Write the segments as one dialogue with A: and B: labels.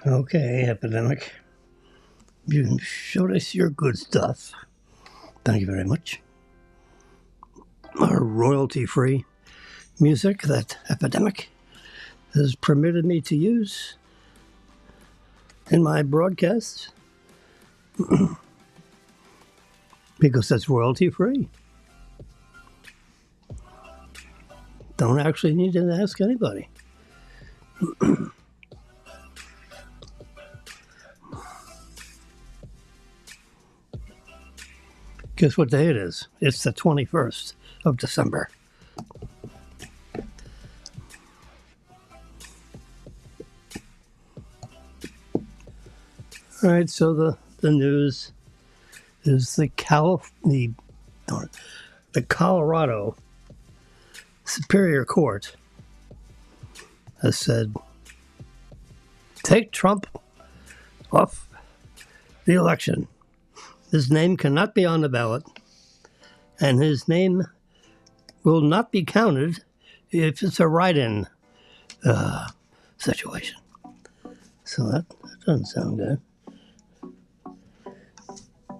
A: Okay, Epidemic. You showed us your good stuff. Thank you very much. Our royalty-free music that Epidemic has permitted me to use in my broadcasts because that's royalty-free. Don't actually need to ask anybody. Guess what day it is? It's the 21st of December. All right, so the news is the Colorado Superior Court has said, take Trump off the election. His name cannot be on the ballot, and his name will not be counted if it's a write-in situation. So that doesn't sound good.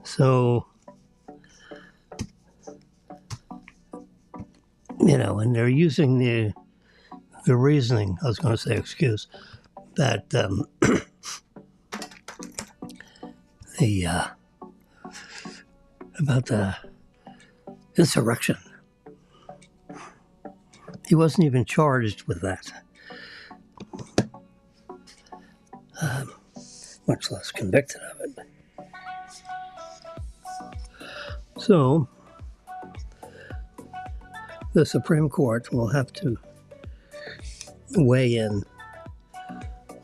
A: So, and they're using the reasoning, I was going to say excuse, that about the insurrection. He wasn't even charged with that, much less convicted of it. So, the Supreme Court will have to weigh in.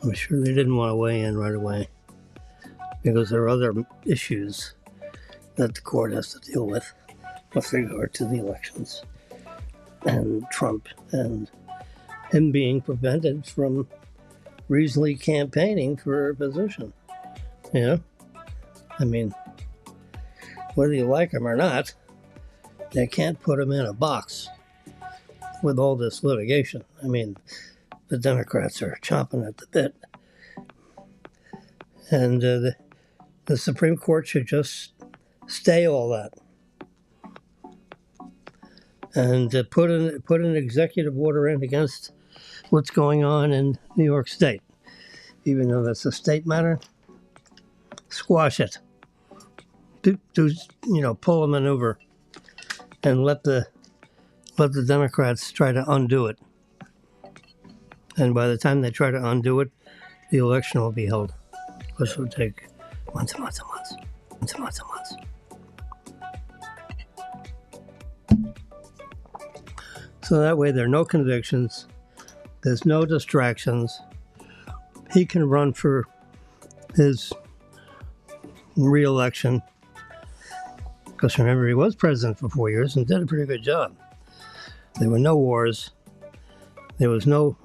A: I'm sure they didn't want to weigh in right away because there are other issues that the court has to deal with regard to the elections and Trump and him being prevented from reasonably campaigning for a position. I mean, whether you like him or not, they can't put him in a box with all this litigation. I mean, the Democrats are chomping at the bit. And the Supreme Court should just stay all that and put an executive order in against what's going on in New York State. Even though that's a state matter, squash it. Pull them over and let the Democrats try to undo it. And by the time they try to undo it, the election will be held, which will take months and months and months, months and months and months. So that way there are no convictions, there's no distractions. He can run for his re-election. Because remember, he was president for 4 years and did a pretty good job. There were no wars. There was no...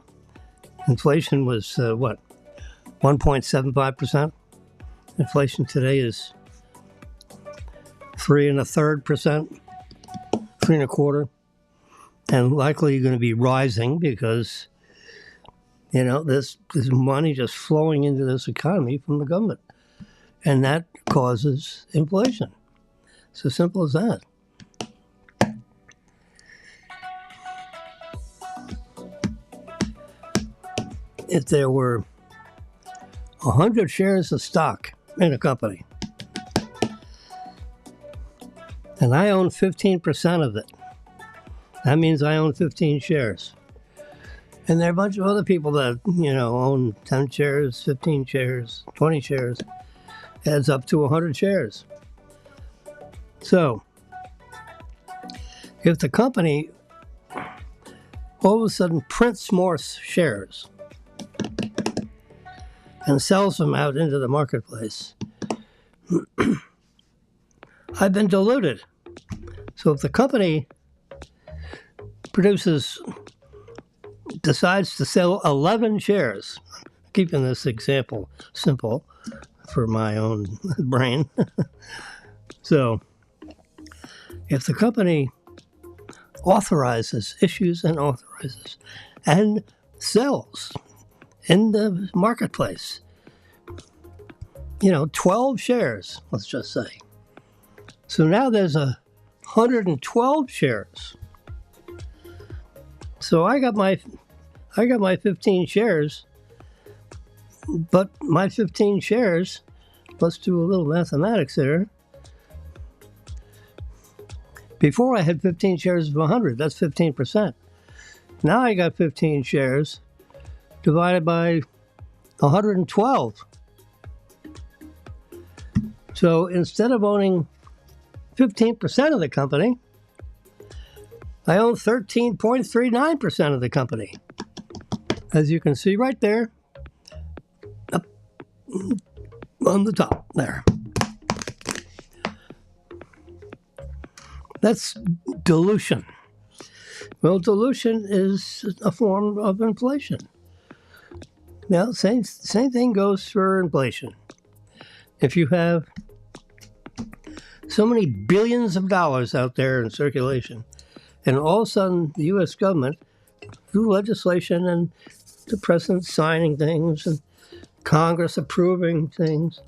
A: Inflation was, 1.75%? Inflation today is 3.25%, 3.25%. And likely going to be rising because, there's money just flowing into this economy from the government. And that causes inflation. It's as simple as that. If there were 100 shares of stock in a company, and I own 15% of it, that means I own 15 shares. And there are a bunch of other people that, own 10 shares, 15 shares, 20 shares. Adds up to 100 shares. So, if the company all of a sudden prints more shares and sells them out into the marketplace, I've been diluted. So if the company decides to sell 11 shares, keeping this example simple for my own brain. So, if the company issues and authorizes, and sells in the marketplace 12 shares, let's just say. So now there's 112 shares. So I got my 15 shares, but my 15 shares, let's do a little mathematics there. Before I had 15 shares of 100, that's 15%. Now I got 15 shares divided by 112. So instead of owning 15% of the company, I own 13.39% of the company. As you can see right there, up on the top there. That's dilution. Well, dilution is a form of inflation. Now, same thing goes for inflation. If you have so many billions of dollars out there in circulation, and all of a sudden the U.S. government, through legislation and the president signing things and Congress approving things,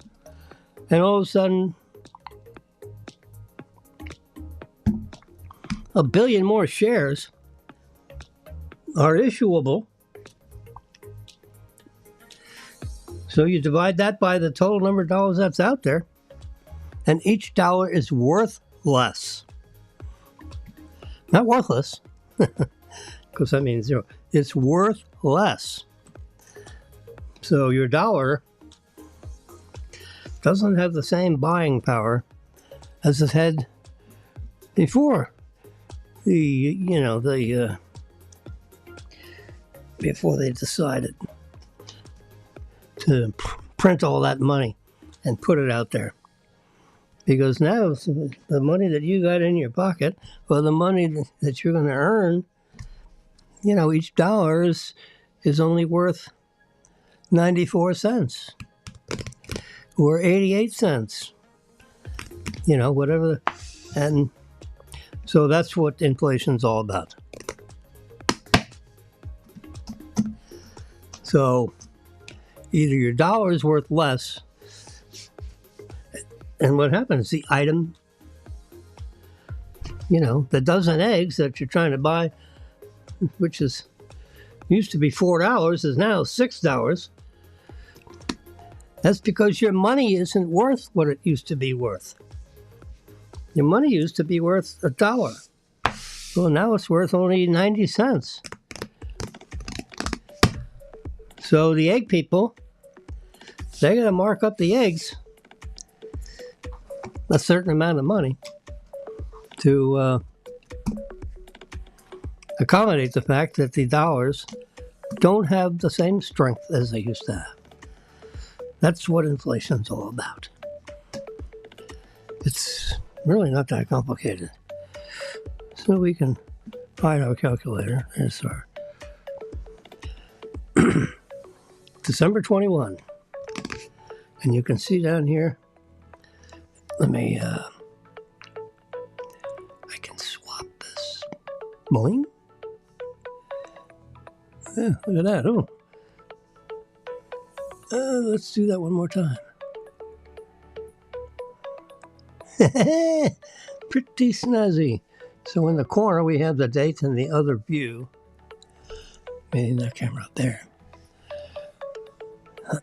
A: and all of a sudden a billion more shares are issuable. So you divide that by the total number of dollars that's out there, and each dollar is worth less. Not worthless, because that means zero. It's worth less. So your dollar doesn't have the same buying power as it had before before they decided to print all that money and put it out there. Because now the money that you got in your pocket, or the money that you're going to earn, each dollar is only worth 94 cents or 88 cents, whatever. And so that's what inflation's all about. So either your dollar is worth less, and what happens, the item, the dozen eggs that you're trying to buy, which used to be $4, is now $6. That's because your money isn't worth what it used to be worth. Your money used to be worth $1. Well, now it's worth only 90 cents. So the egg people, they got to mark up the eggs a certain amount of money to accommodate the fact that the dollars don't have the same strength as they used to have. That's what inflation's all about. It's really not that complicated. So we can find our calculator. There's our December 21. And you can see down here, I can swap this. Boing. Yeah, look at that. Oh. Let's do that one more time. Pretty snazzy. So in the corner, we have the date and the other view. Maybe that camera up there.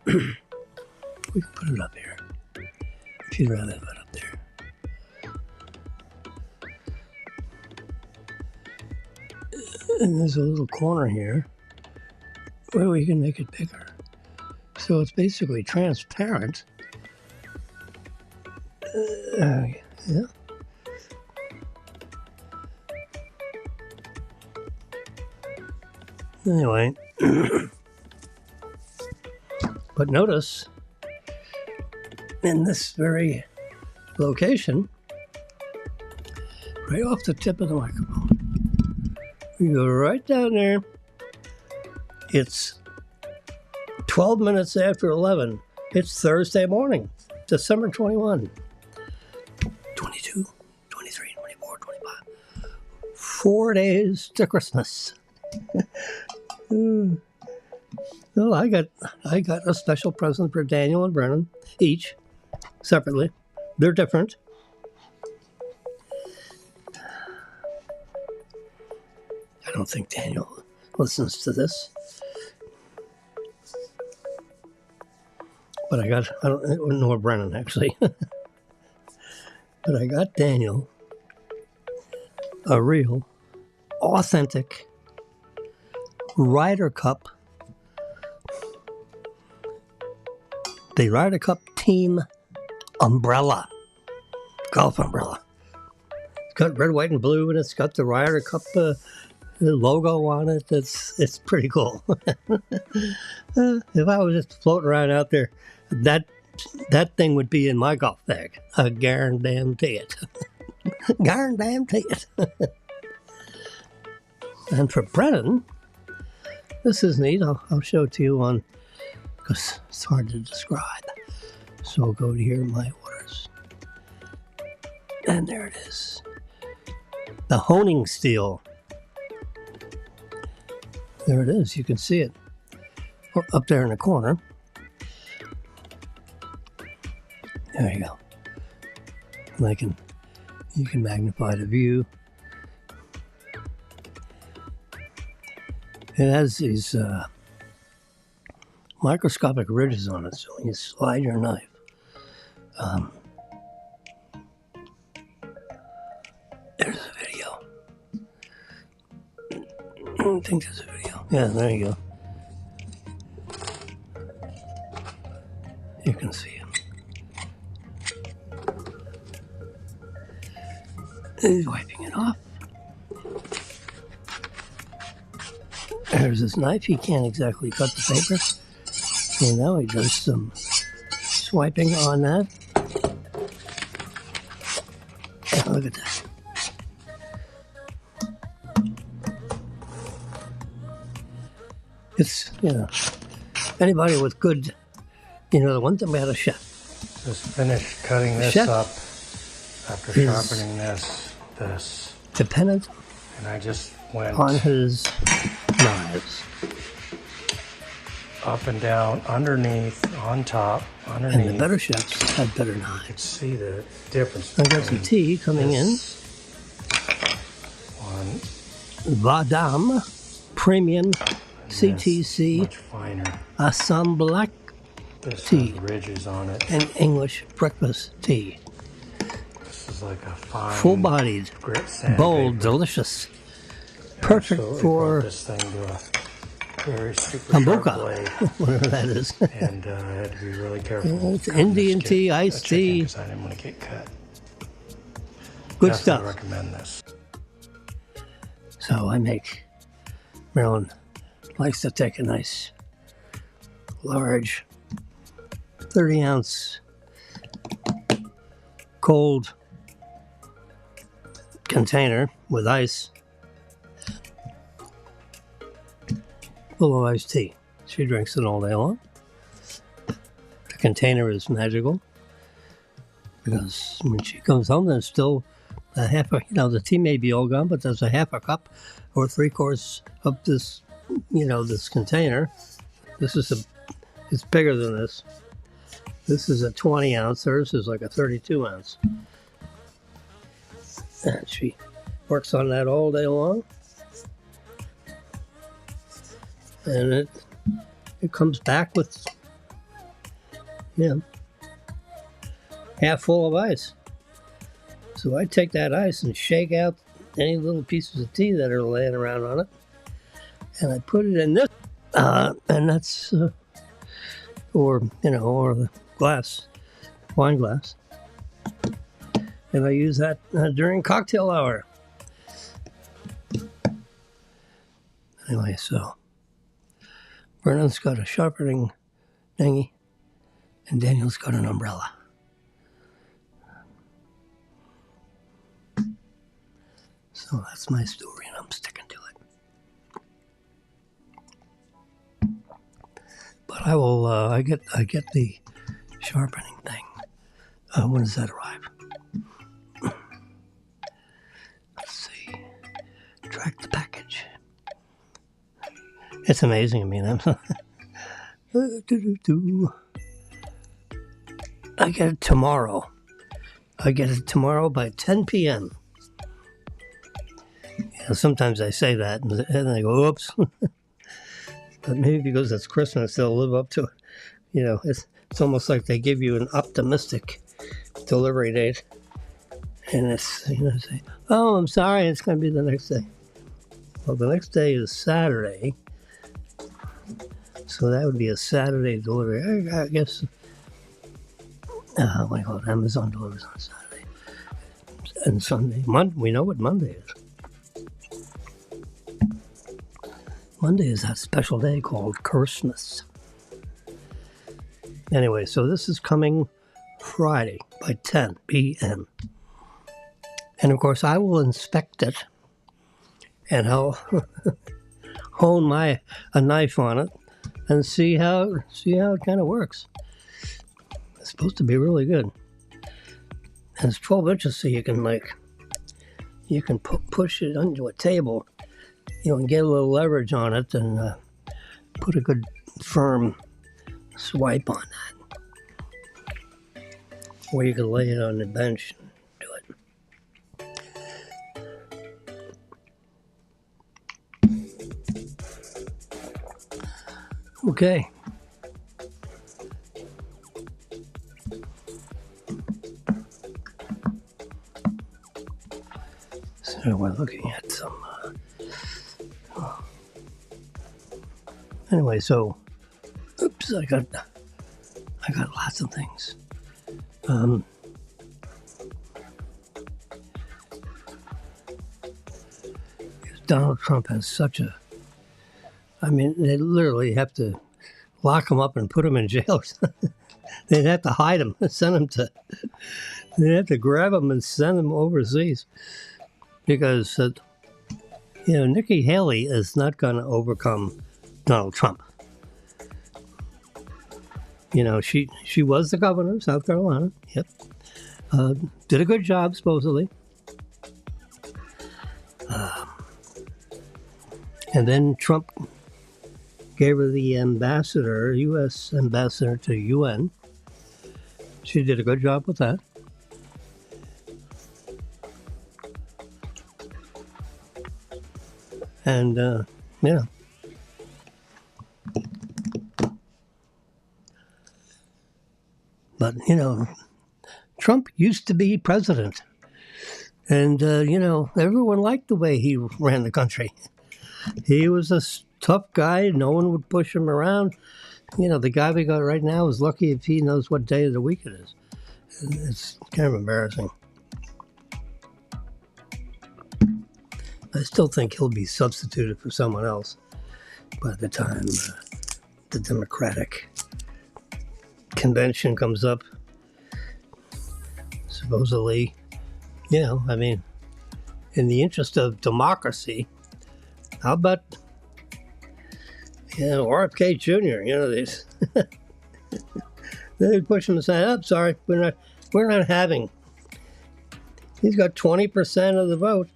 A: We can put it up here, if you'd rather have it up there. And there's a little corner here where we can make it bigger. So it's basically transparent. Yeah. Anyway, but notice in this very location, right off the tip of the microphone, we go right down there. It's 12 minutes after 11. It's Thursday morning, December 21, 22, 23, 24, 25. 4 days to Christmas. Well, I got a special present for Daniel and Brennan each. separately. They're different. I don't think Daniel listens to this. But I don't know Brennan actually. But I got Daniel a real, authentic Ryder Cup. The Ryder Cup team umbrella, golf umbrella. It's got red, white, and blue, and it's got the Ryder Cup logo on it. It's pretty cool. If I was just floating around out there, that thing would be in my golf bag. I guarantee it. Guarantee it. And for Brennan, this is neat. I'll show it to you on, because it's hard to describe. So I'll go to here, my orders. And there it is. The honing steel. There it is. You can see it up there in the corner. There you go. And you can magnify the view. It has these microscopic ridges on it, so when you slide your knife, there's a video. I don't think there's a video. Yeah, there you go. You can see it. He's wiping it off. There's this knife. He can't exactly cut the paper. So now he does some swiping on that. Yeah, look at that. It's, anybody with good, the one thing about a chef.
B: Just finished cutting this up after sharpening this.
A: Dependent
B: and I just went
A: on his knives.
B: Up and down, underneath, on top, underneath.
A: And the better chefs have better knives.
B: You can see the difference.
A: I got some tea coming in.
B: One.
A: Vadam Premium CTC.
B: Much finer.
A: Assam Black
B: This
A: tea.
B: has ridges on it.
A: And English breakfast tea.
B: This is like a fine,
A: full-bodied, bold, delicious. Perfect for
B: this thing to a very super
A: kombucha,
B: sharp blade.
A: whatever that is.
B: And I had to be really careful.
A: It's Indian tea, iced tea.
B: Because I didn't want to get cut.
A: Good
B: Definitely
A: stuff.
B: recommend this.
A: So Marilyn likes to take a nice, large, 30-ounce, cold container with ice, full of iced tea. She drinks it all day long. The container is magical because when she comes home, there's still a half a, the tea may be all gone, but there's a half a cup or 3/4 of this, this container. It's bigger than this. This is a 20 ounce, hers is like a 32 ounce. And she works on that all day long. And it comes back with, half full of ice. So I take that ice and shake out any little pieces of tea that are laying around on it. And I put it in this, and that's, or the glass, wine glass. And I use that during cocktail hour. Anyway, so Vernon's got a sharpening dinghy, and Daniel's got an umbrella. So that's my story, and I'm sticking to it. But I will. I get the sharpening thing. When does that arrive? Let's see. Track the package. It's amazing. I mean, I get it tomorrow. I get it tomorrow by 10 p.m. Sometimes I say that and I go, oops. But maybe because it's Christmas, they'll live up to it. It's almost like they give you an optimistic delivery date. And it's, say, oh, I'm sorry, it's going to be the next day. Well, the next day is Saturday. So that would be a Saturday delivery. I guess, what do you call it? Amazon delivers on Saturday. And Sunday. We know what Monday is. Monday is that special day called Christmas. Anyway, so this is coming Friday by 10 p.m. And of course, I will inspect it, and I'll hone a knife on it and see how it kind of works. It's supposed to be really good, and it's 12 inches, so you can push it onto a table, and get a little leverage on it, and put a good firm swipe on that, or you can lay it on the bench and do it. Okay. So we're looking at some. Anyway, so, oops, I got lots of things. Donald Trump has such a. I mean, they literally have to lock him up and put him in jail. They'd have to hide him and send him to. They'd have to grab him and send him overseas, because Nikki Haley is not going to overcome Donald Trump. She was the governor of South Carolina. Yep, did a good job supposedly. And then Trump gave her the U.S. ambassador to UN. She did a good job with that. And, But, Trump used to be president. And, everyone liked the way he ran the country. He was a tough guy. No one would push him around. The guy we got right now is lucky if he knows what day of the week it is. It's kind of embarrassing. I still think he'll be substituted for someone else by the time the Democratic convention comes up. Supposedly, in the interest of democracy, how about, RFK Jr., they push him aside. Oh, sorry, we're not having. He's got 20% of the vote,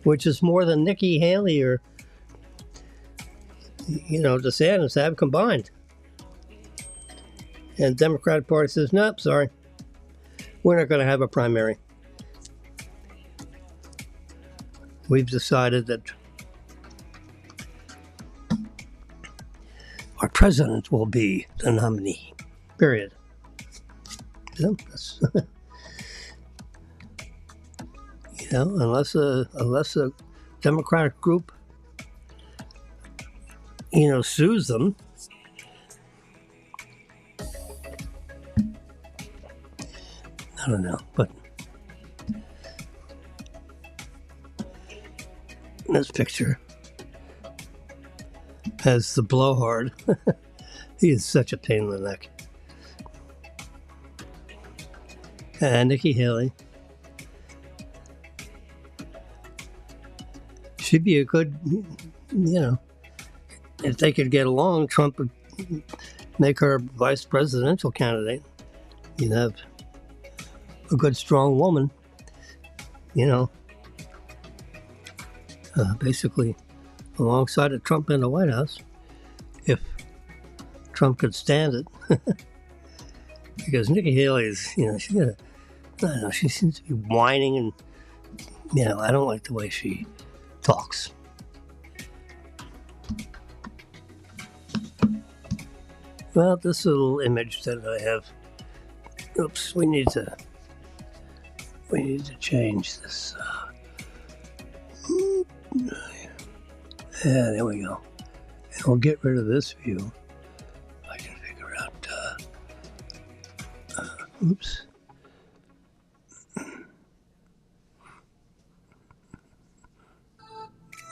A: which is more than Nikki Haley or, DeSantis have combined. And the Democratic Party says, nope, sorry, we're not going to have a primary. We've decided that our president will be the nominee, period. Unless a Democratic group, sues them, I don't know, but this picture has the blowhard. He is such a pain in the neck. And Nikki Haley. She'd be a good, if they could get along, Trump would make her vice presidential candidate. You'd have a good, strong woman, basically alongside of Trump in the White House, if Trump could stand it. because Nikki Haley is, she's got I don't know, she seems to be whining, and I don't like the way she talks. Well, this little image that I have. Oops, we need to change this. Yeah, there we go. And we'll get rid of this view. I can figure out. Oops.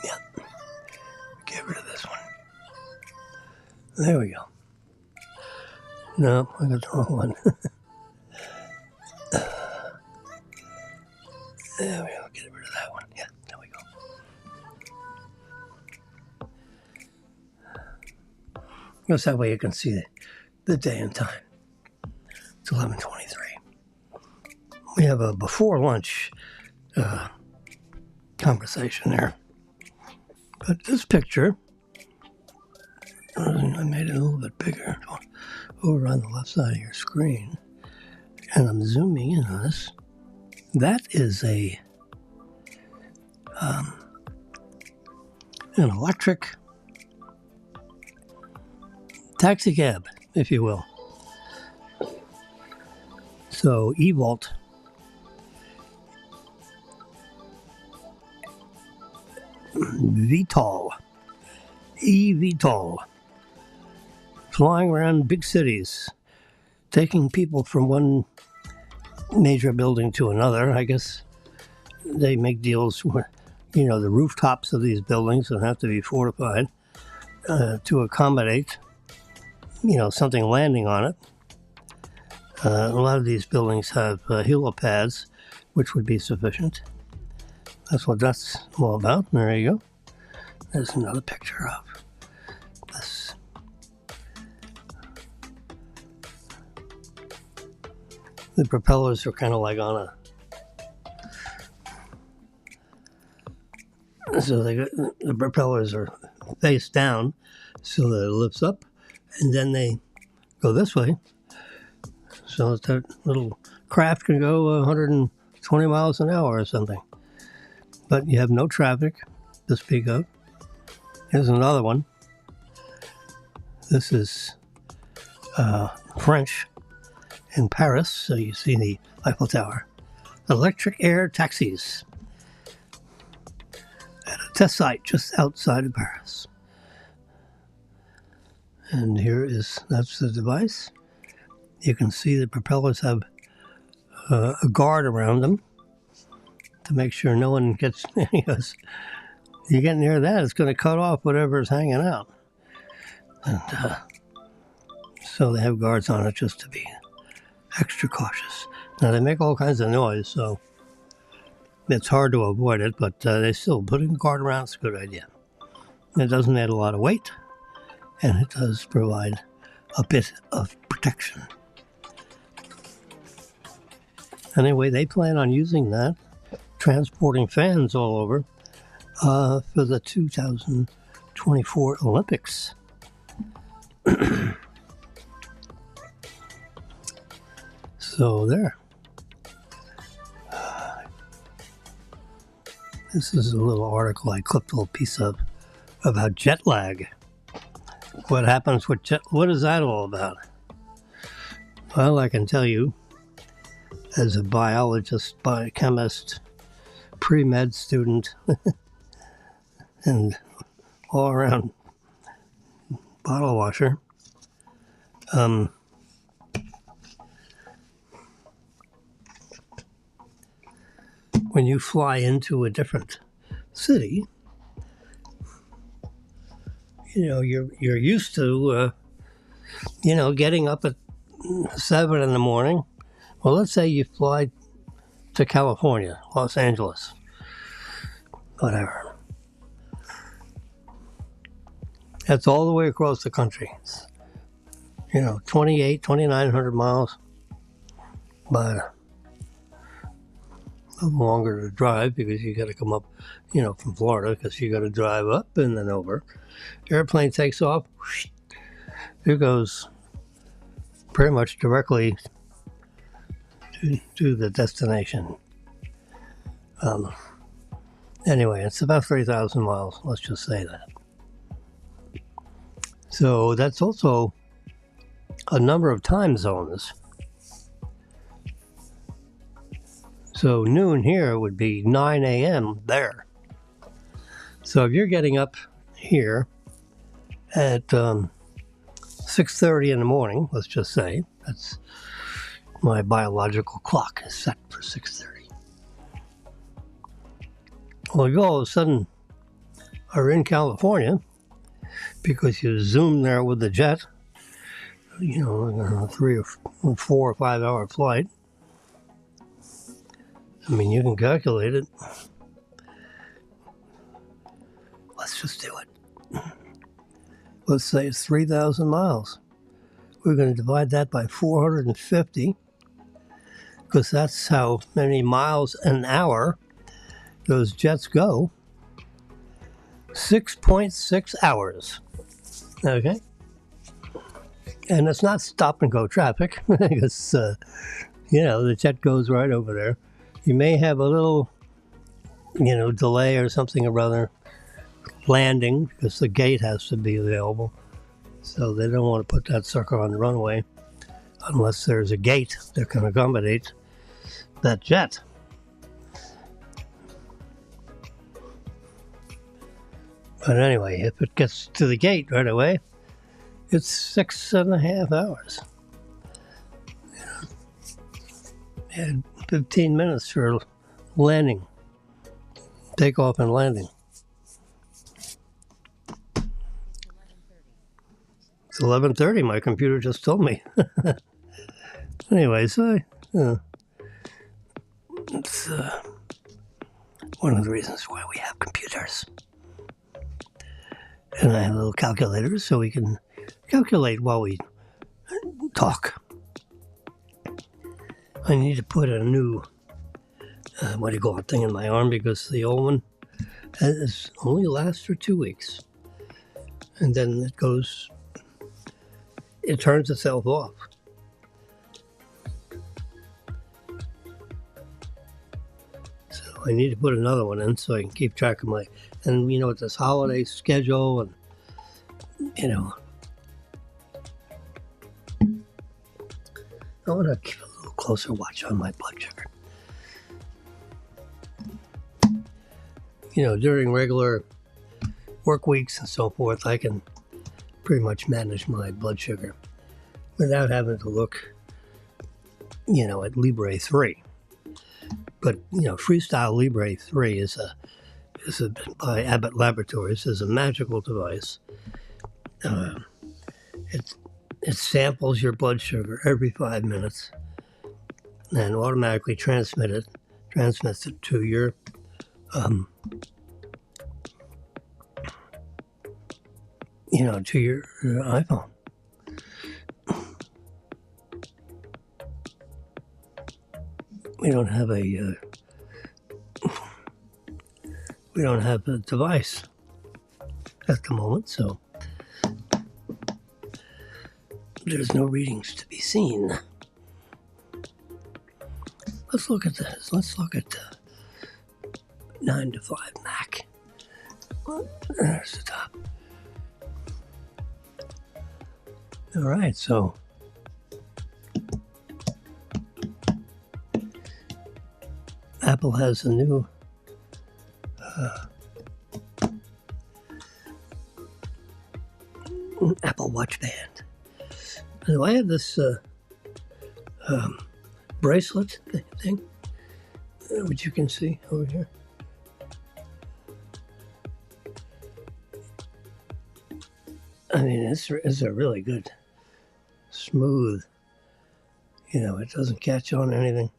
A: Yeah. Get rid of this one. There we go. No, I got the wrong one. There we go. Get rid of that one. Yeah, there we go. Just that way you can see the day and time. It's 11:23. We have a before lunch conversation there. But this picture, I made it a little bit bigger over on the left side of your screen. And I'm zooming in on this. That is an electric taxi cab, if you will. So eVTOL eVTOL, flying around big cities, taking people from one major building to another. I guess they make deals where, the rooftops of these buildings will have to be fortified to accommodate, something landing on it. A lot of these buildings have helipads, which would be sufficient. That's what that's all about. There you go. There's another picture of this. The propellers are kind of like on so the propellers are face down so that it lifts up, and then they go this way so that little craft can go 120 miles an hour or something. But you have no traffic to speak of. Here's another one. This is French in Paris, so you see the Eiffel Tower. Electric air taxis at a test site just outside of Paris. And that's the device. You can see the propellers have a guard around them to make sure no one gets, you get near that, it's going to cut off whatever's hanging out. And so they have guards on it just to be extra cautious. Now, they make all kinds of noise, so it's hard to avoid it, but they still putting a guard around is a good idea. It doesn't add a lot of weight, and it does provide a bit of protection. Anyway, they plan on using that, transporting fans all over for the 2024 Olympics. So there. This is a little article I clipped a little piece of about jet lag. What happens with what is that all about? Well, I can tell you, as a biologist, biochemist, pre-med student, and all-around bottle washer, when you fly into a different city, you're used to, getting up at 7 in the morning. Well, let's say you fly to California, Los Angeles, whatever. That's all the way across the country. It's, 2,900 miles, but a little longer to drive because you got to come up, from Florida, because you got to drive up and then over. Airplane takes off. It goes pretty much directly to the destination. Anyway, it's about 3,000 miles. Let's just say that. So that's also a number of time zones. So noon here would be 9 a.m. there. So if you're getting up here at 6:30 in the morning, let's just say, that's my biological clock is set for 6:30. Well, you all of a sudden are in California because you zoomed there with the jet, you know, a 3 or 4 or 5 hour flight. I mean, you can calculate it. Let's just do it. Let's say it's 3,000 miles. We're going to divide that by 450 because that's how many miles an hour those jets go. 6.6 hours. Okay? And it's not stop and go traffic because, you know, the jet goes right over there. You may have a little, you know, delay or something or other landing because the gate has to be available. So they don't want to put that sucker on the runway unless there's a gate that can accommodate that jet. But anyway, if it gets to the gate right away, it's 6.5 hours. And 15 minutes for landing, takeoff and landing. It's 11:30. My computer just told me. Anyway, so it's one of the reasons why we have computers. And I have a little calculator so we can calculate while we talk. I need to put a new, thing in my arm because the old one only lasts for 2 weeks. And then it turns itself off. So I need to put another one in so I can keep track of and you know, with this holiday schedule and, you know, I want to keep a little closer watch on my blood sugar. You know, during regular work weeks and so forth, I can pretty much manage my blood sugar without having to look, you know, at Libre 3. But, you know, Freestyle Libre 3 is by Abbott Laboratories, is a magical device. It samples your blood sugar every 5 minutes and automatically transmits it to your to your iPhone. We don't have a device at the moment, so there's no readings to be seen. Let's look at this. Let's look at 9 to 5 Mac. There's the top. All right, so Apple has a new Apple Watch band. So I have this bracelet thing, which you can see over here. I mean, it's a really good, smooth, you know, it doesn't catch on anything.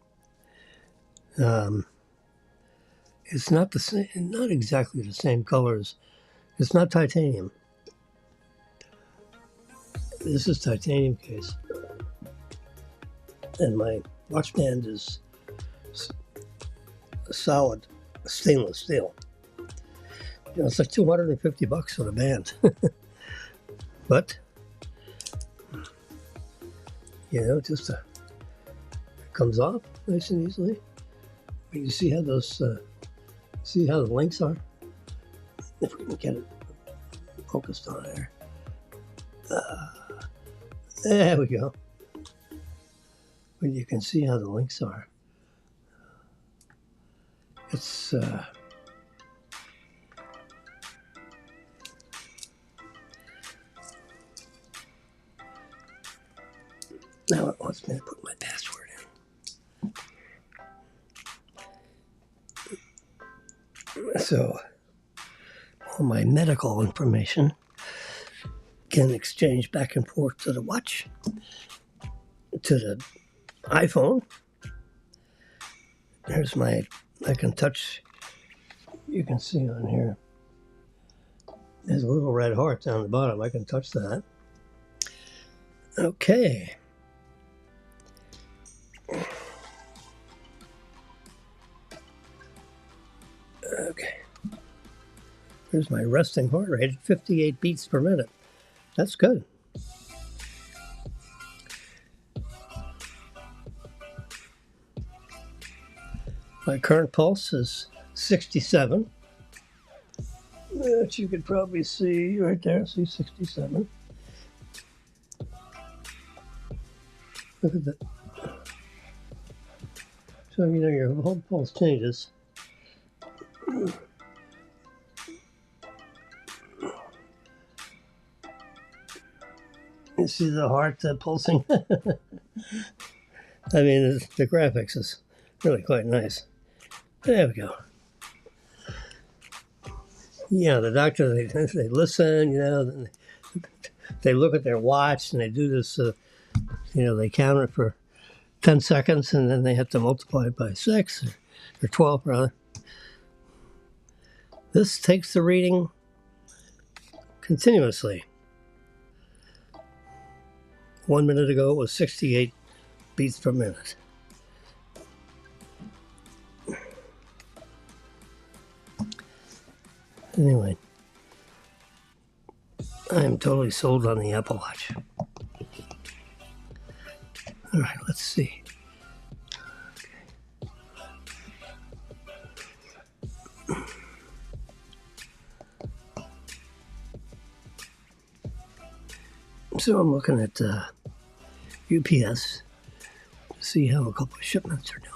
A: It's not the same, not exactly the same colors. It's not titanium. This is titanium case. And my watch band is solid stainless steel. You know, it's like $250 for the band. But, you know, just a comes off nice and easily. You see how those, see how the links are? If we can get it focused on there. There we go. But you can see how the links are. It's now it wants me to put my password in. So all my medical information can exchange back and forth to the watch, to the iPhone. Here's my, I can touch, you can see on here, there's a little red heart down the bottom. I can touch that. Okay. Okay. Here's my resting heart rate at 58 beats per minute. That's good. My current pulse is 67. Which you could probably see right there. See 67. Look at that. So, you know, your whole pulse changes. You see the heart pulsing? I mean, the graphics is really quite nice. There we go. Yeah, the doctor, they listen, you know, they look at their watch and they do this, you know, they count it for 10 seconds and then they have to multiply it by 6 or 12 rather. This takes the reading continuously. 1 minute ago it was 68 beats per minute. Anyway, I am totally sold on the Apple Watch. All right, let's see. Okay. So I'm looking at UPS to see how a couple of shipments are doing.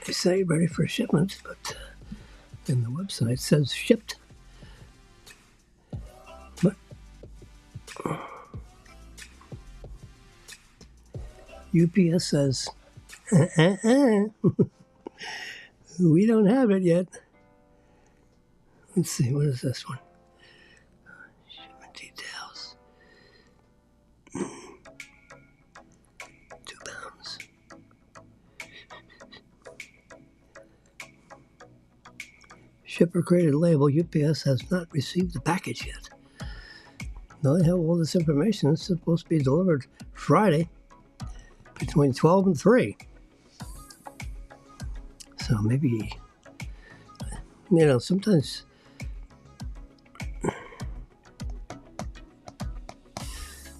A: They say ready for shipment, but in the website says shipped. But UPS says, we don't have it yet. Let's see, what is this one? Shipment details. 2 pounds. Shipper created label. UPS has not received the package yet. Now they have all this information. It's supposed to be delivered Friday between 12 and 3. So maybe, you know, sometimes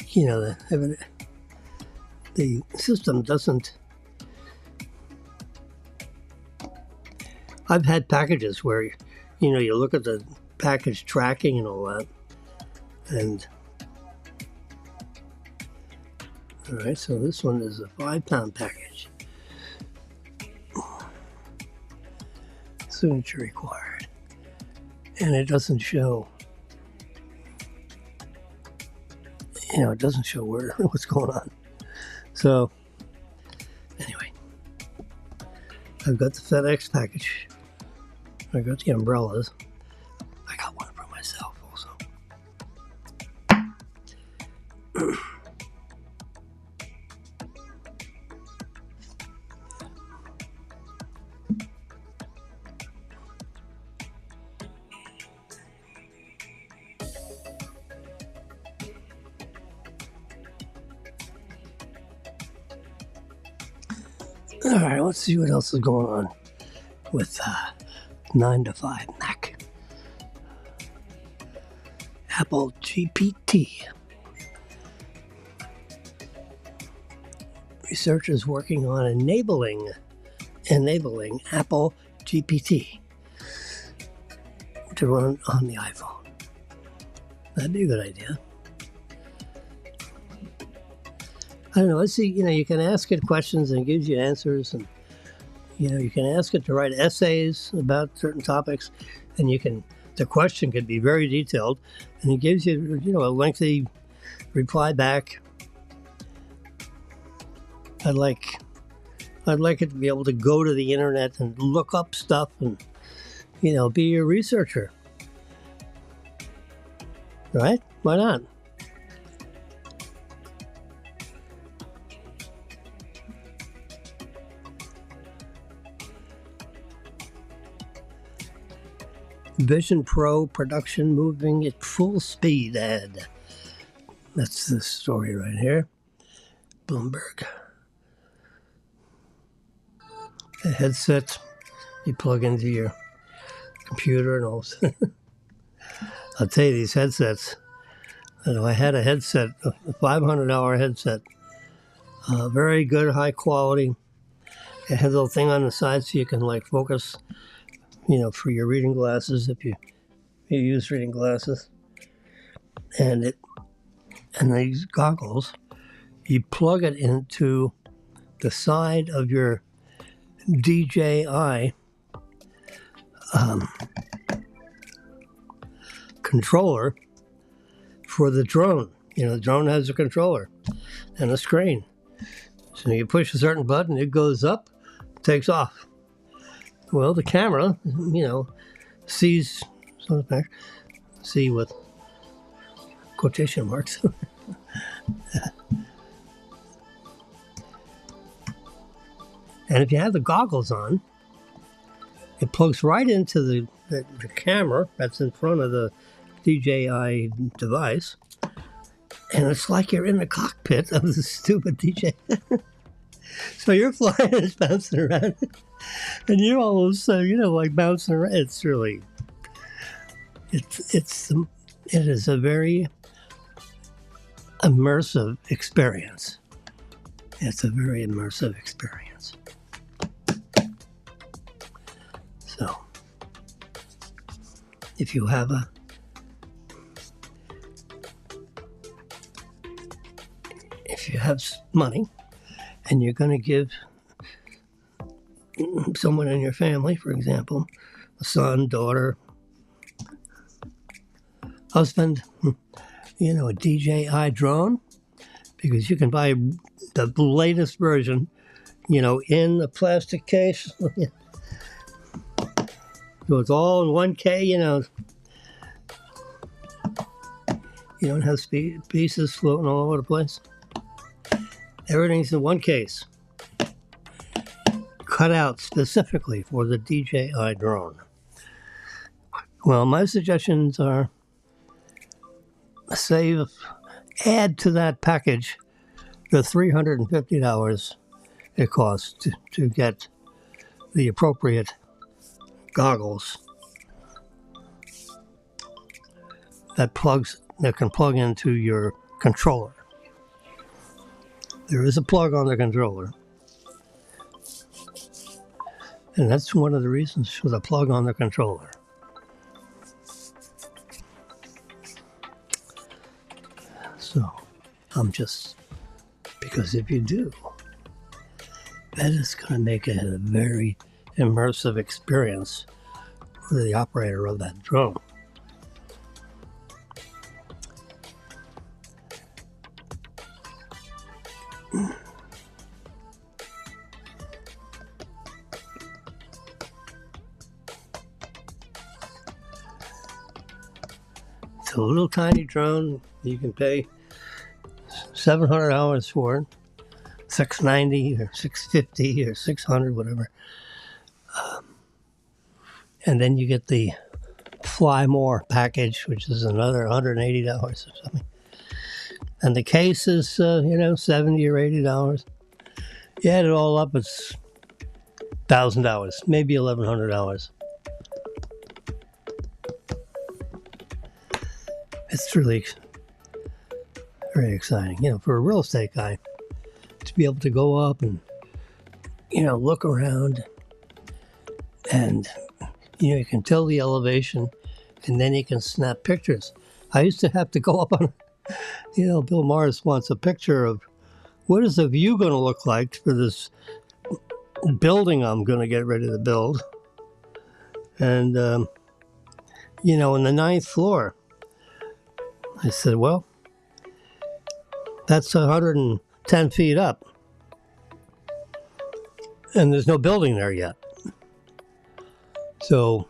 A: you know, the system doesn't. I've had packages where, you know, you look at the package tracking and all that, and all right, so this one is a 5-pound package. Signature required, and it doesn't show. You know, it doesn't show what's going on. So, anyway, I've got the FedEx package. I got the umbrellas. I got one for myself also. All right, let's see what else is going on with 9 to 5 Mac. Apple GPT. researchers working on enabling Apple GPT to run on the iPhone. That'd be a good idea. I don't know. Let's see. You can ask it questions and it gives you answers, and you can ask it to write essays about certain topics, and the question could be very detailed, and it gives you a lengthy reply back. I'd like it to be able to go to the internet and look up stuff and be a researcher. Right? Why not? Vision Pro production moving at full speed ad. That's the story right here. Bloomberg. A headset you plug into your computer and all. I'll tell you, these headsets. I had a headset, a $500 headset. Very good, high quality. It had a little thing on the side so you can focus, for your reading glasses if you use reading glasses. And these goggles, you plug it into the side of your DJI controller for the drone. The drone has a controller and a screen. So you push a certain button, it goes up, takes off. Well, the camera, sees, see with quotation marks. And if you have the goggles on, it plugs right into the camera that's in front of the DJI device, and it's like you're in the cockpit of the stupid DJ. So you're flying and it's bouncing around, and you're almost, bouncing around. It's really, it is a very immersive experience. It's a very immersive experience. So, if you have money and you're going to give someone in your family, for example, a son, daughter, husband, a DJI drone, because you can buy the latest version, in a plastic case. So it's all in 1K, You don't have pieces floating all over the place. Everything's in one case. Cut out specifically for the DJI drone. Well, my suggestions are add to that package the $350 it costs to get the appropriate goggles that can plug into your controller. There is a plug on the controller, and that's one of the reasons for the plug on the controller. So, because if you do, that is going to make it a very immersive experience for the operator of that drone. It's a little tiny drone. You can pay $700 for it, $690 or $650 or $600, whatever. And then you get the Fly More package, which is another $180 or something. And the case is, $70 or $80. You add it all up, it's $1,000, maybe $1,100. It's really very exciting. For a real estate guy, it's to be able to go up and, look around, and, you can tell the elevation, and then you can snap pictures. I used to have to go up on, Bill Morris wants a picture of what is the view going to look like for this building I'm going to get ready to build. And, in the 9th floor, I said, well, that's 110 feet up. And there's no building there yet. So,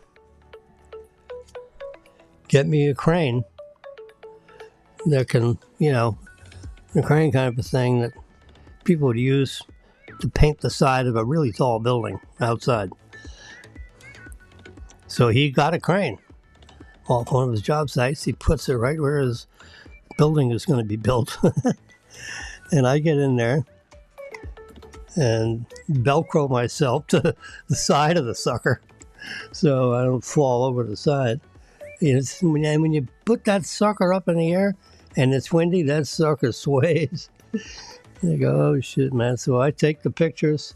A: get me a crane that can, the crane kind of a thing that people would use to paint the side of a really tall building outside. So he got a crane off one of his job sites. He puts it right where his building is going to be built. And I get in there and Velcro myself to the side of the sucker so I don't fall over the side. When you put that sucker up in the air and it's windy, that sucker sways. You go, oh shit, man. So I take the pictures,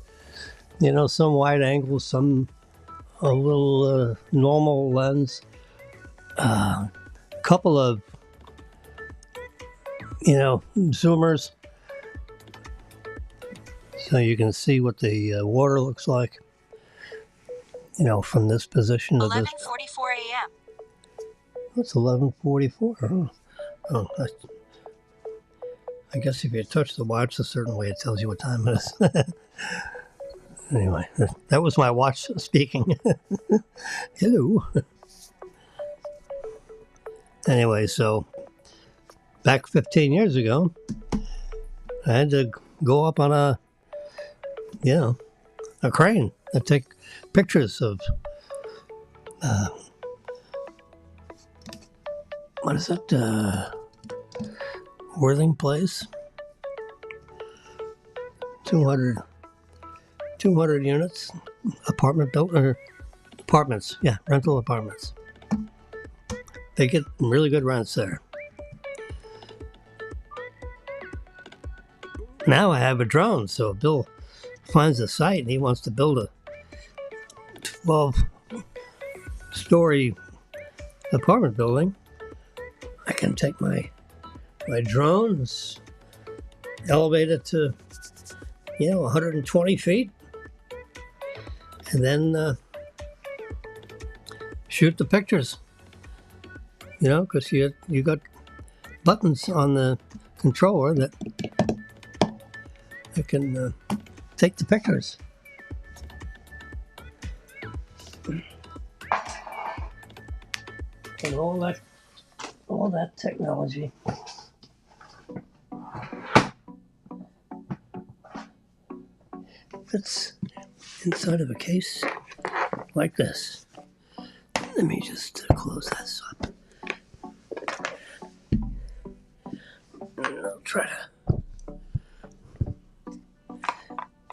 A: some wide angle, some a little normal lens, couple of, zoomers, so you can see what the water looks like, from this position.
C: 11:44 a.m.
A: It's 11:44. Oh, I guess if you touch the watch a certain way, it tells you what time it is. Anyway, that was my watch speaking. Hello. Anyway, so back 15 years ago, I had to go up on a crane and take pictures of, what is it? Worthing Place. 200 units, apartments. Yeah, rental apartments. They get really good rents there. Now I have a drone, so if Bill finds a site and he wants to build a 12-story apartment building, I can take my drone, elevate it to 120 feet, and then shoot the pictures. Because you got buttons on the controller that can take the pictures. And all that technology. Fits inside of a case like this. Let me just close this up. And I'll try to.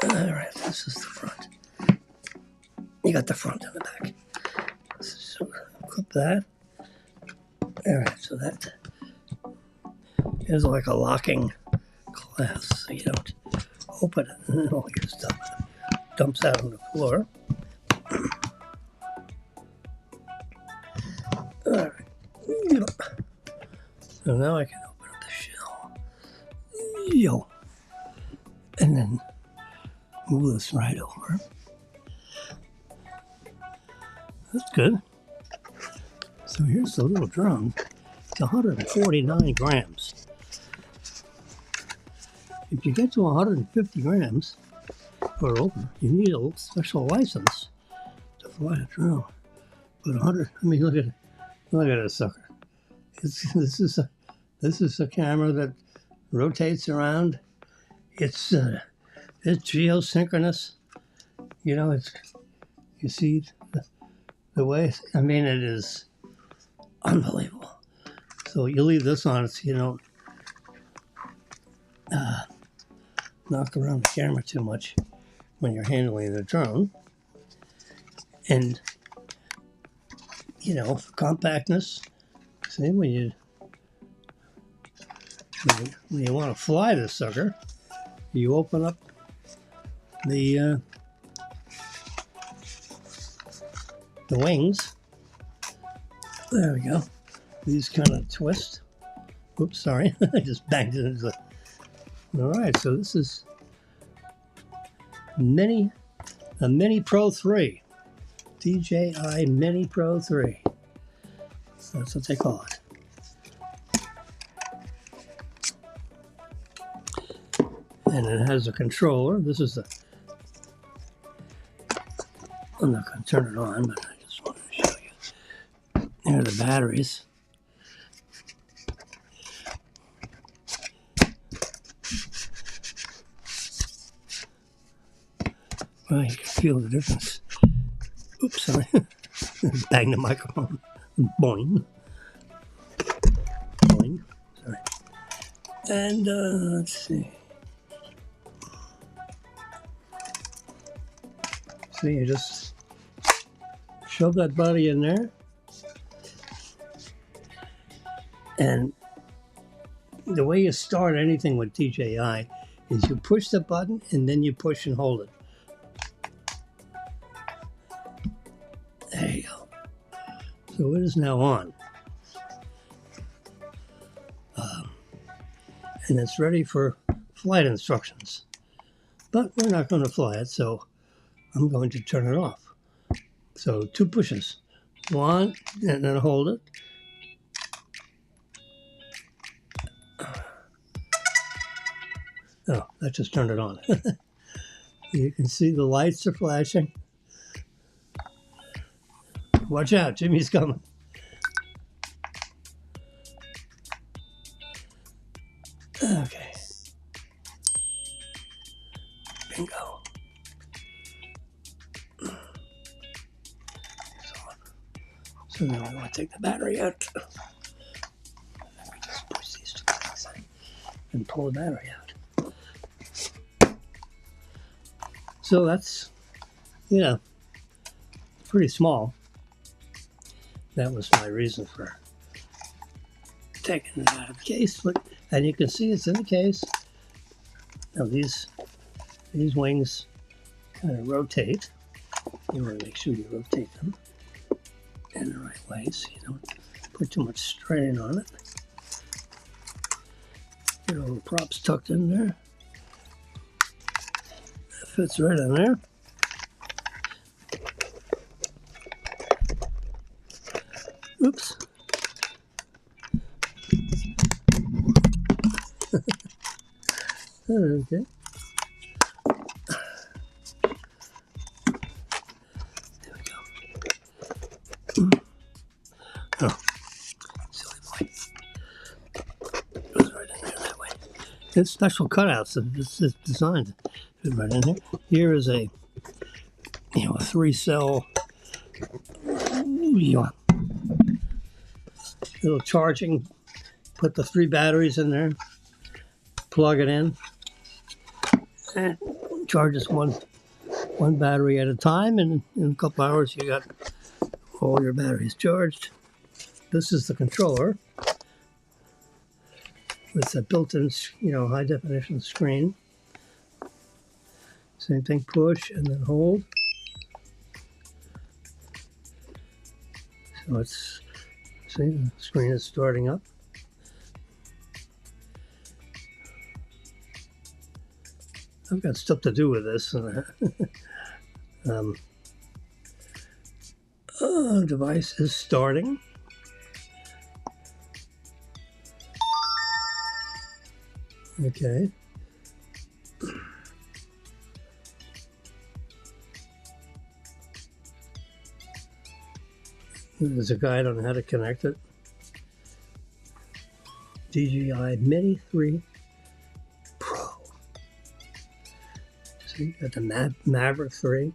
A: Alright, this is the front. You got the front and the back. So clip that. Alright, so that is like a locking glass, so you don't open it and all your stuff dumps out on the floor. Alright. So now I can open up the shell. And then move this right over. That's good. So here's the little drum. It's 149 grams. If you get to 150 grams or over, you need a special license to fly a drone. But 100, look at this sucker. This is a camera that rotates around. It's geosynchronous. You see the way. It is unbelievable. So you leave this on so you don't knock around the camera too much when you're handling the drone. And for compactness. See, when you want to fly this sucker, you open up the wings. There we go. These kind of twist. Oops, sorry. I just banged it into the... All right, so this is a Mini Pro 3. DJI Mini Pro 3. So that's what they call it. And it has a controller. This is the... I'm not going to turn it on, but I just wanted to show you. There are the batteries. Well, you can feel the difference. Oops, sorry. Bang the microphone. Boing. Boing. Sorry. And let's see. See, you just shove that body in there. And the way you start anything with DJI is you push the button and then you push and hold it. There you go. So it is now on. And it's ready for flight instructions. But we're not going to fly it, so I'm going to turn it off. So 2 pushes. 1, and then hold it. Oh, that just turned it on. You can see the lights are flashing. Watch out, Jimmy's coming. Okay. Bingo. So now we want to take the battery out. Let me just push these 2 buttons and pull the battery out. So that's, you know, pretty small. That was my reason for taking it out of the case. But, and you can see it's in the case. Now these wings kind of rotate. You want to make sure you rotate them in the right way so you don't put too much strain on it. Get all the props tucked in there. That fits right in there. Oops. Okay. There we go. Oh, silly boy. Goes right in there that way. It's special cutouts. It's designed to fit right in here. Here is a 3-cell little charging. Put the 3 batteries in there. Plug it in. And charges one battery at a time, and in a couple hours you got all your batteries charged. This is the controller with a built-in, high definition screen. Same thing, push and then hold. So it's, see, the screen is starting up. I've got stuff to do with this. Device is starting. Okay. There's a guide on how to connect it. DJI Mini 3 Pro. See, got the Maverick 3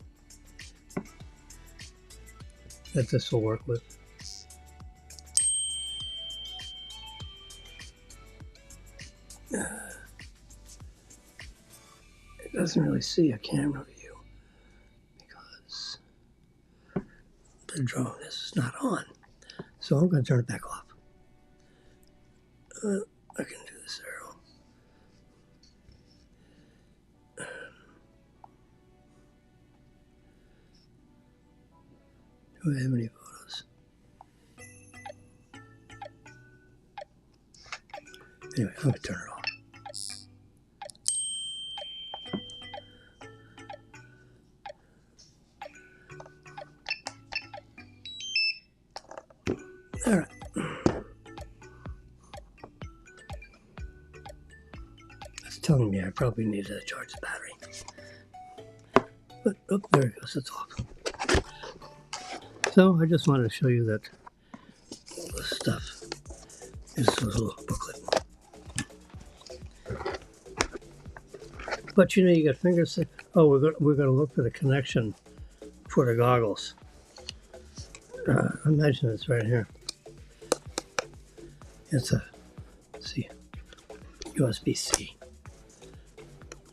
A: that this will work with. It doesn't really see a camera view because the drone is not on. So I'm going to turn it back off. I can do this arrow. Do I have any photos? Anyway, I'm gonna turn it off. All right. It's telling me I probably need to charge the battery. But, oh, there it goes. It's off. So I just wanted to show you that all this stuff is a little booklet. But you know, you got fingers. Oh, we're gonna look for the connection for the goggles. Imagine it's right here. It's a, let's see, USB-C.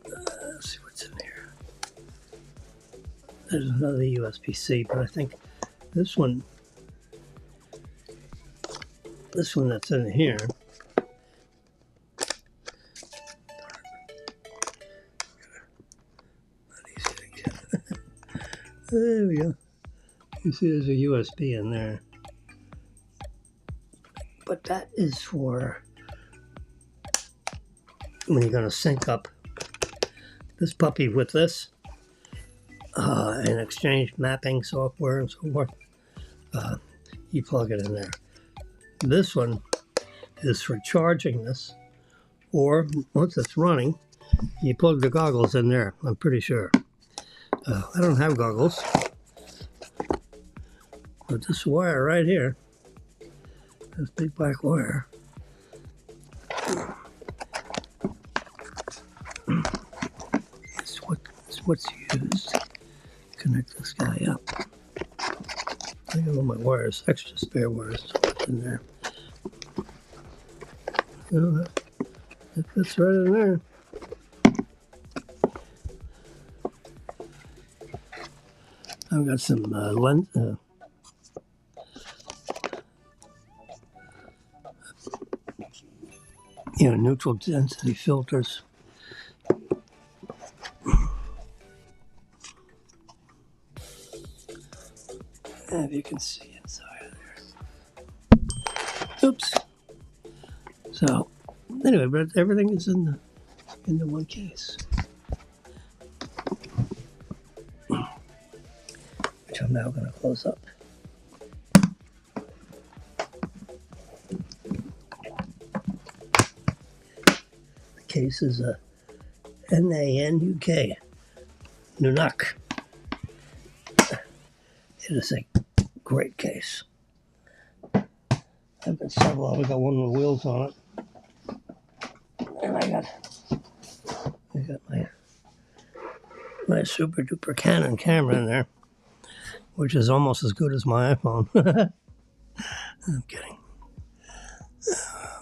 A: Let's see what's in here. There's another USB-C, but I think this one that's in here. Not easy to get. There we go. You see there's a USB in there. But that is for when you're going to sync up this puppy with this and exchange mapping software and so forth. You plug it in there. This one is for charging this, or once it's running, you plug the goggles in there, I'm pretty sure. I don't have goggles, but this wire right here, this big black wire, it's what's used to connect this guy up. I got all my wires, extra spare wires in there. You know, it fits right in there. I've got some lens, neutral density filters. If you can see inside of there. Oops. So, anyway, but everything is in the one case, which I'm now going to close up. The case is a NANUK, Nunuk. It is a great case. I've got several. I've got one with wheels on it, and I got my super duper Canon camera in there, which is almost as good as my iPhone. I'm kidding.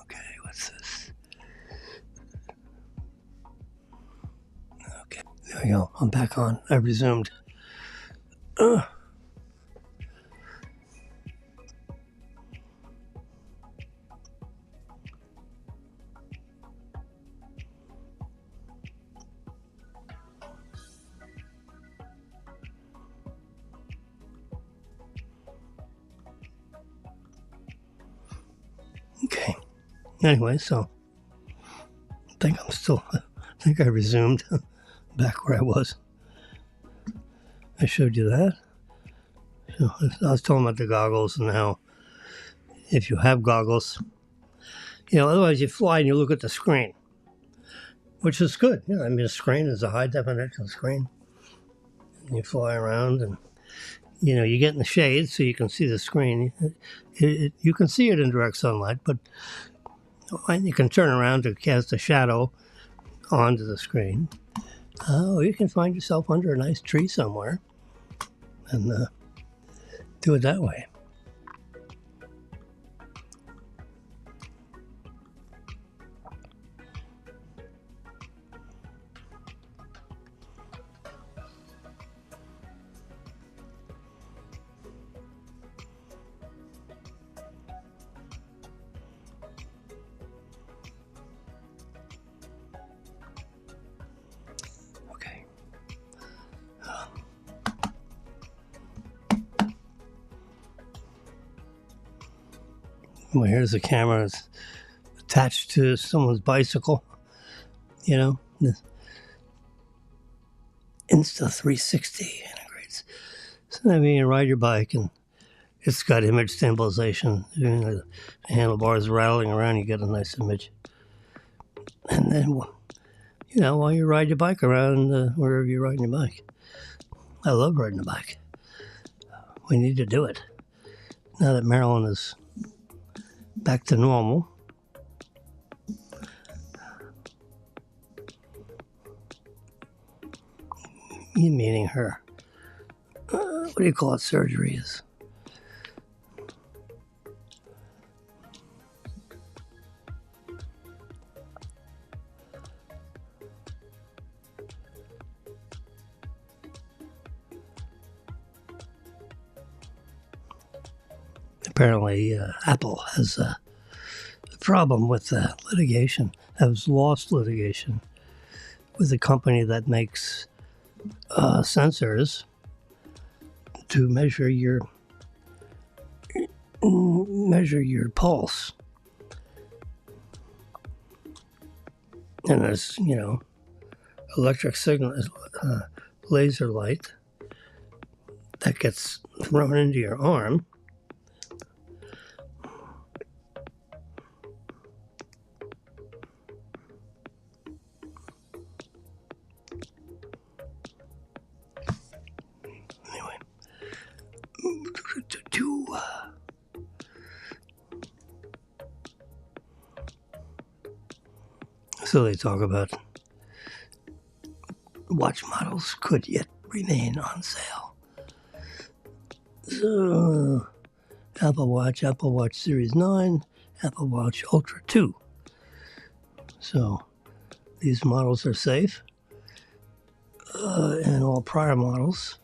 A: Okay, what's this? Okay, there we go. I'm back on. I resumed. Okay. Anyway, so I think I resumed back where I was. I showed you that. So I was talking about the goggles and how if you have goggles, otherwise you fly and you look at the screen, which is good. I mean, the screen is a high definition screen. And you fly around and, you get in the shade so you can see the screen. You can see it in direct sunlight, but you can turn around to cast a shadow onto the screen. Oh, you can find yourself under a nice tree somewhere and do it that way. Well, here's a camera that's attached to someone's bicycle. You know, the Insta 360 integrates. So I mean, you ride your bike and it's got image stabilization. You know, the handlebars rattling around, you get a nice image. And then, you know, while you ride your bike around wherever you're riding your bike. I love riding a bike. We need to do it. Now that Maryland is back to normal. You meaning her. What do you call it? Surgery is. Apparently, Apple has a problem with litigation, has lost litigation with a company that makes sensors to measure your pulse. And there's, you know, electric signal, laser light that gets thrown into your arm. Anyway, so they talk about watch models could yet remain on sale. So, Apple Watch Series 9, Apple Watch Ultra 2. So, these models are safe, and all prior models.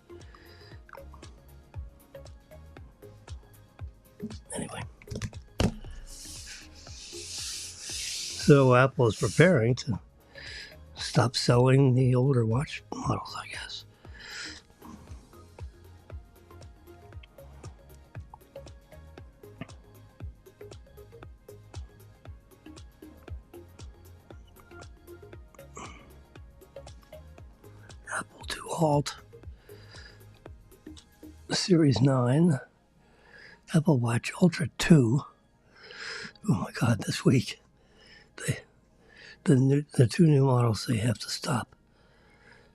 A: Anyway. So, Apple is preparing to stop selling the older watch models, I guess. Apple to halt Series 9, Apple Watch Ultra 2. Oh my God, this week. The two new models they have to stop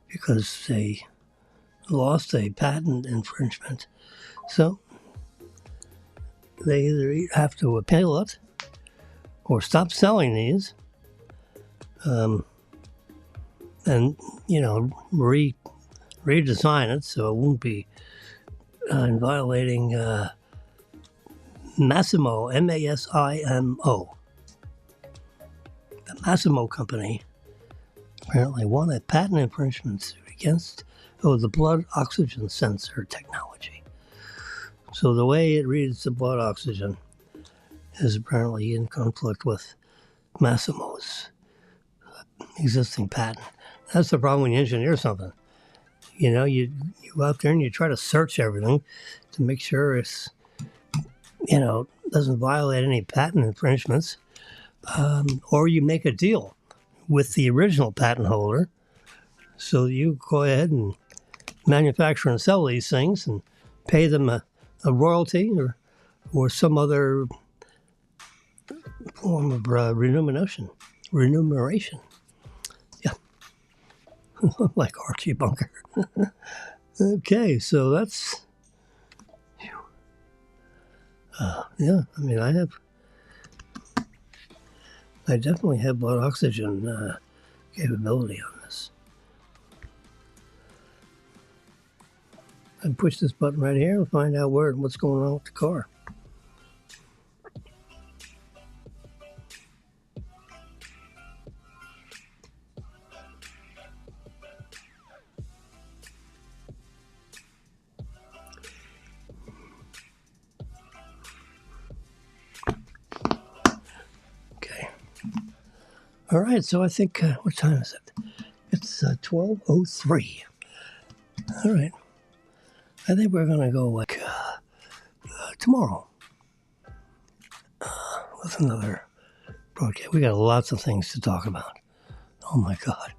A: because they lost a patent infringement. So they either have to appeal it or stop selling these, and you know, redesign it so it won't be violating Massimo, Masimo. The Massimo company apparently won a patent infringement suit against the blood oxygen sensor technology. So the way it reads the blood oxygen is apparently in conflict with Massimo's existing patent. That's the problem when you engineer something. You know, you go out there and you try to search everything to make sure it's, you know, doesn't violate any patent infringements. Or you make a deal with the original patent holder so you go ahead and manufacture and sell these things and pay them a royalty or some other form of remuneration. Yeah. Like Archie Bunker. Okay, so that's... yeah, I mean, I definitely have blood oxygen capability on this. I push this button right here and find out what's going on with the car. All right, so I think, what time is it? It's 12:03. All right. I think we're going to go like tomorrow. with another broadcast. We got lots of things to talk about. Oh my God.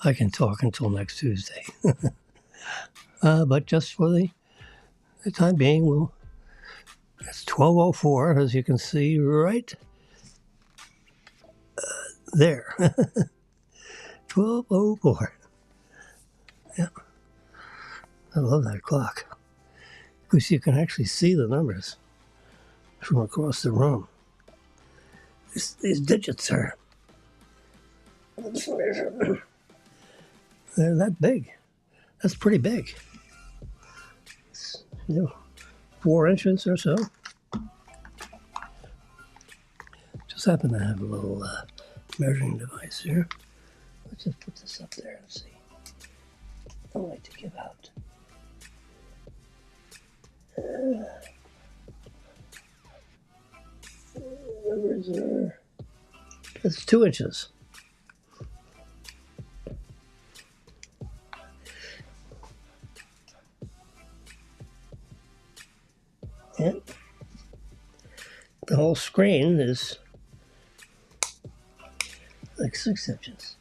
A: I can talk until next Tuesday. But just for the time being, it's 12:04, as you can see right there. 12:04. Yeah. I love that clock. Because you can actually see the numbers from across the room. These digits are... They're that big. That's pretty big. It's, 4 inches or so. Just happen to have a little measuring device here. Let's just put this up there and see. I like to give out. Numbers are... It's 2 inches. And the whole screen is like 6 inches.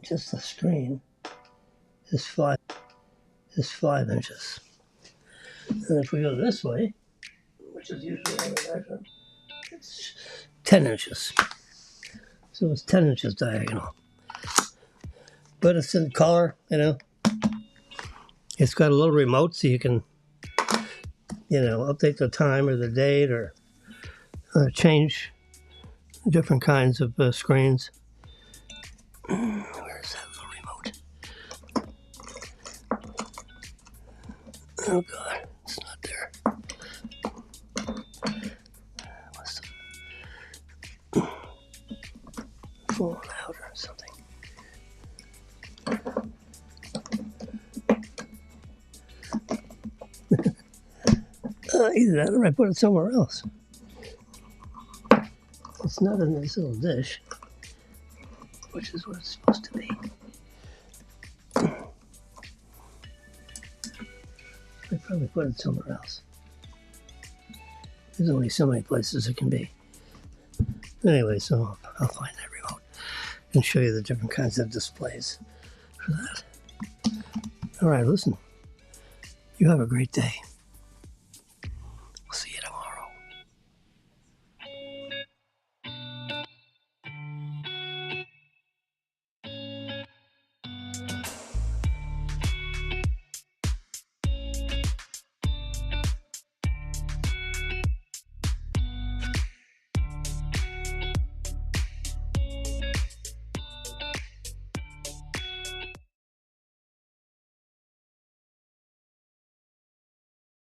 A: Just the screen is 5 inches. And if we go this way, which is usually on the measurement, it's 10 inches. So it's 10 inches diagonal. But it's in color, It's got a little remote so you can, update the time or the date or change different kinds of screens. Where's that little remote? Oh God, it's not there. Must have fallen out or something. Either that or I put it somewhere else. It's not in this little dish, which is what it's supposed to be. I probably put it somewhere else. There's only so many places it can be. Anyway, so I'll find that remote and show you the different kinds of displays for that. All right, listen. You have a great day.